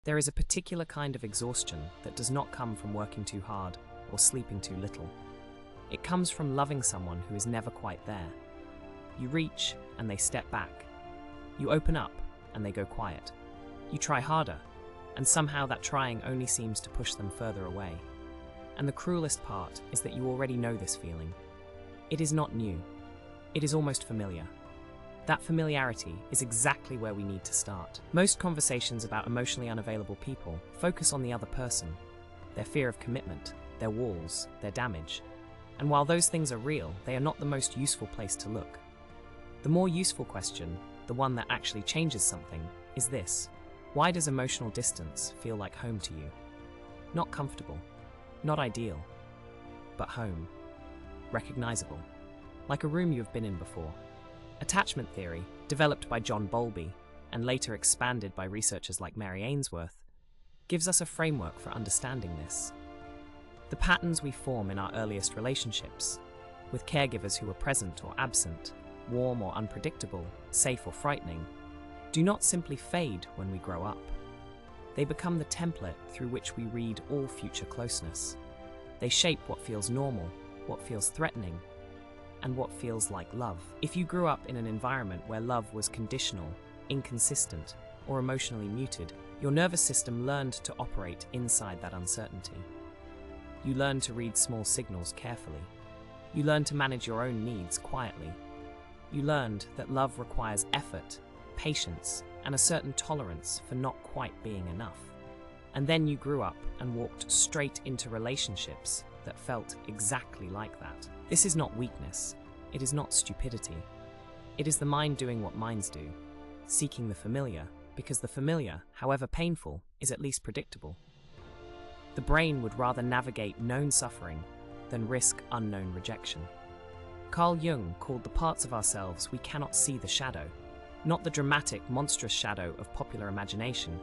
There is a particular kind of exhaustion that does not come from working too hard or sleeping too little. It comes from loving someone who is never quite there. You reach and they step back. You open up and they go quiet. You try harder, and somehow that trying only seems to push them further away. And the cruelest part is that you already know this feeling. It is not new. It is almost familiar. That familiarity is exactly where we need to start. Most conversations about emotionally unavailable people focus on the other person, their fear of commitment, their walls, their damage. And while those things are real, they are not the most useful place to look. The more useful question, the one that actually changes something, is this: why does emotional distance feel like home to you? Not comfortable, not ideal, but home. Recognizable, like a room you have been in before. Attachment theory, developed by John Bowlby and later expanded by researchers like Mary Ainsworth, gives us a framework for understanding this. The patterns we form in our earliest relationships, with caregivers who are present or absent, warm or unpredictable, safe or frightening, do not simply fade when we grow up. They become the template through which we read all future closeness. They shape what feels normal, what feels threatening, and what feels like love. If you grew up in an environment where love was conditional, inconsistent, or emotionally muted, your nervous system learned to operate inside that uncertainty. You learned to read small signals carefully. You learned to manage your own needs quietly. You learned that love requires effort, patience, and a certain tolerance for not quite being enough. And then you grew up and walked straight into relationships that felt exactly like that. This is not weakness. It is not stupidity. It is the mind doing what minds do, seeking the familiar, because the familiar, however painful, is at least predictable. The brain would rather navigate known suffering than risk unknown rejection. Carl Jung called the parts of ourselves we cannot see the shadow, not the dramatic, monstrous shadow of popular imagination,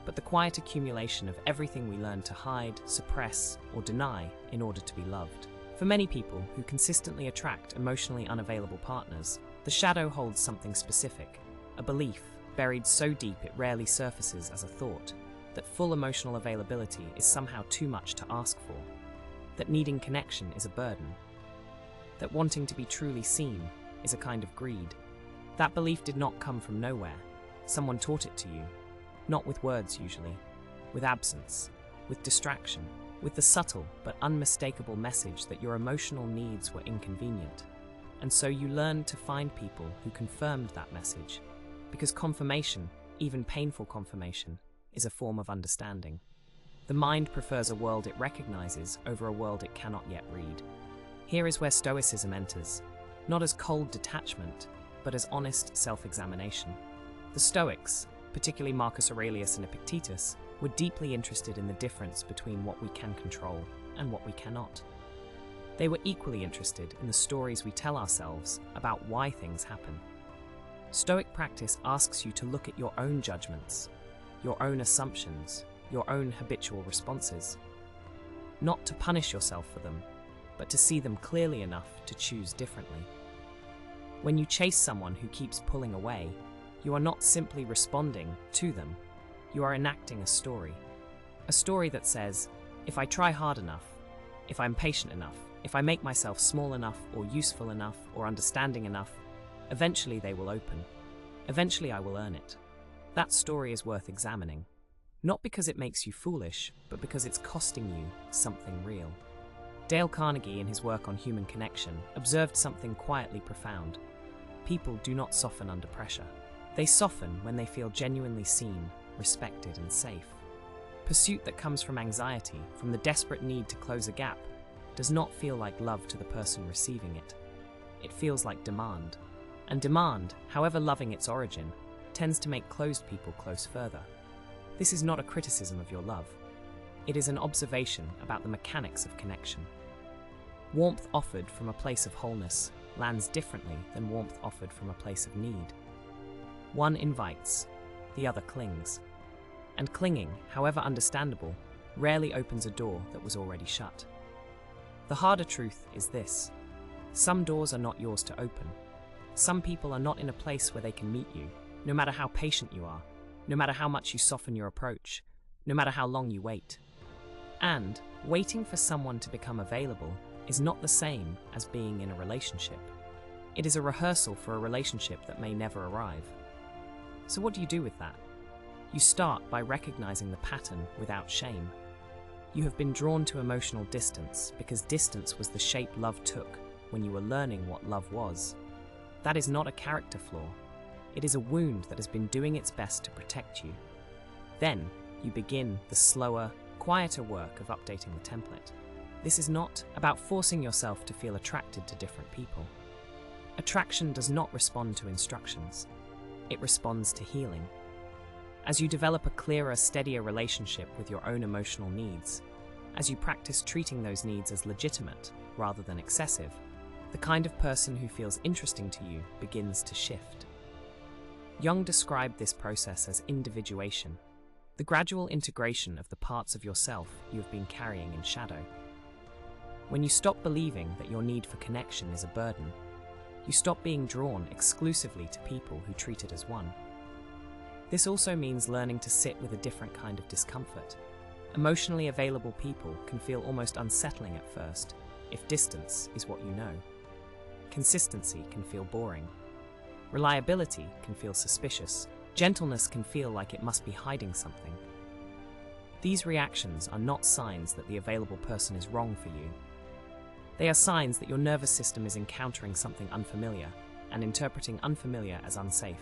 but the quiet accumulation of everything we learn to hide, suppress, or deny in order to be loved. For many people who consistently attract emotionally unavailable partners, the shadow holds something specific, a belief buried so deep it rarely surfaces as a thought, that full emotional availability is somehow too much to ask for, that needing connection is a burden, that wanting to be truly seen is a kind of greed. That belief did not come from nowhere. Someone taught it to you. Not with words usually, with absence, with distraction, with the subtle but unmistakable message that your emotional needs were inconvenient. And so you learned to find people who confirmed that message, because confirmation, even painful confirmation, is a form of understanding. The mind prefers a world it recognizes over a world it cannot yet read. Here is where Stoicism enters, not as cold detachment, but as honest self-examination. The Stoics, particularly Marcus Aurelius and Epictetus, were deeply interested in the difference between what we can control and what we cannot. They were equally interested in the stories we tell ourselves about why things happen. Stoic practice asks you to look at your own judgments, your own assumptions, your own habitual responses. Not to punish yourself for them, but to see them clearly enough to choose differently. When you chase someone who keeps pulling away, you are not simply responding to them, you are enacting a story. A story that says, if I try hard enough, if I'm patient enough, if I make myself small enough or useful enough or understanding enough, eventually they will open. Eventually I will earn it. That story is worth examining. Not because it makes you foolish, but because it's costing you something real. Dale Carnegie, in his work on human connection, observed something quietly profound. People do not soften under pressure. They soften when they feel genuinely seen, respected, and safe. Pursuit that comes from anxiety, from the desperate need to close a gap, does not feel like love to the person receiving it. It feels like demand. And demand, however loving its origin, tends to make closed people close further. This is not a criticism of your love. It is an observation about the mechanics of connection. Warmth offered from a place of wholeness lands differently than warmth offered from a place of need. One invites, the other clings. And clinging, however understandable, rarely opens a door that was already shut. The harder truth is this: some doors are not yours to open. Some people are not in a place where they can meet you, no matter how patient you are, no matter how much you soften your approach, no matter how long you wait. And waiting for someone to become available is not the same as being in a relationship. It is a rehearsal for a relationship that may never arrive. So what do you do with that? You start by recognizing the pattern without shame. You have been drawn to emotional distance because distance was the shape love took when you were learning what love was. That is not a character flaw. It is a wound that has been doing its best to protect you. Then you begin the slower, quieter work of updating the template. This is not about forcing yourself to feel attracted to different people. Attraction does not respond to instructions. It responds to healing. As you develop a clearer, steadier relationship with your own emotional needs, as you practice treating those needs as legitimate rather than excessive, the kind of person who feels interesting to you begins to shift. Jung described this process as individuation, the gradual integration of the parts of yourself you have been carrying in shadow. When you stop believing that your need for connection is a burden, you stop being drawn exclusively to people who treat it as one. This also means learning to sit with a different kind of discomfort. Emotionally available people can feel almost unsettling at first, if distance is what you know. Consistency can feel boring. Reliability can feel suspicious. Gentleness can feel like it must be hiding something. These reactions are not signs that the available person is wrong for you. They are signs that your nervous system is encountering something unfamiliar and interpreting unfamiliar as unsafe.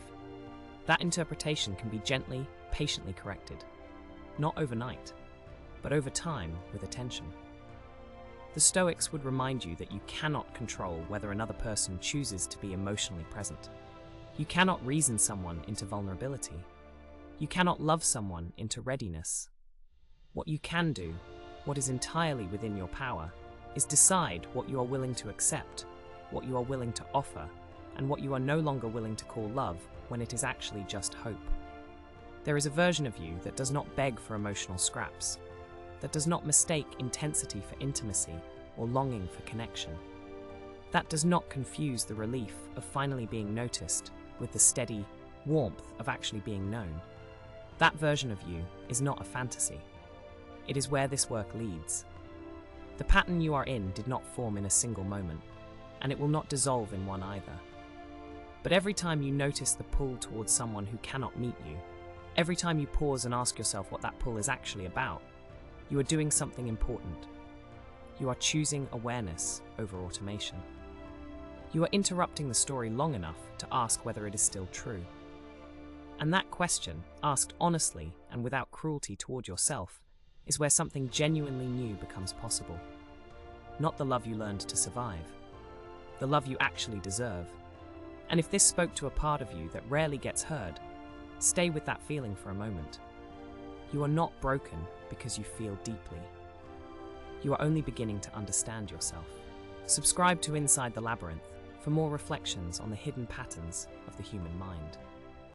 That interpretation can be gently, patiently corrected. Not overnight, but over time with attention. The Stoics would remind you that you cannot control whether another person chooses to be emotionally present. You cannot reason someone into vulnerability. You cannot love someone into readiness. What you can do, what is entirely within your power, is decide what you are willing to accept, what you are willing to offer, and what you are no longer willing to call love when it is actually just hope. There is a version of you that does not beg for emotional scraps, that does not mistake intensity for intimacy or longing for connection. That does not confuse the relief of finally being noticed with the steady warmth of actually being known. That version of you is not a fantasy. It is where this work leads. The pattern you are in did not form in a single moment, and it will not dissolve in one either. But every time you notice the pull towards someone who cannot meet you, every time you pause and ask yourself what that pull is actually about, you are doing something important. You are choosing awareness over automation. You are interrupting the story long enough to ask whether it is still true. And that question, asked honestly and without cruelty toward yourself, is where something genuinely new becomes possible. Not the love you learned to survive, the love you actually deserve. And if this spoke to a part of you that rarely gets heard, stay with that feeling for a moment. You are not broken because you feel deeply. You are only beginning to understand yourself. Subscribe to Inside the Labyrinth for more reflections on the hidden patterns of the human mind.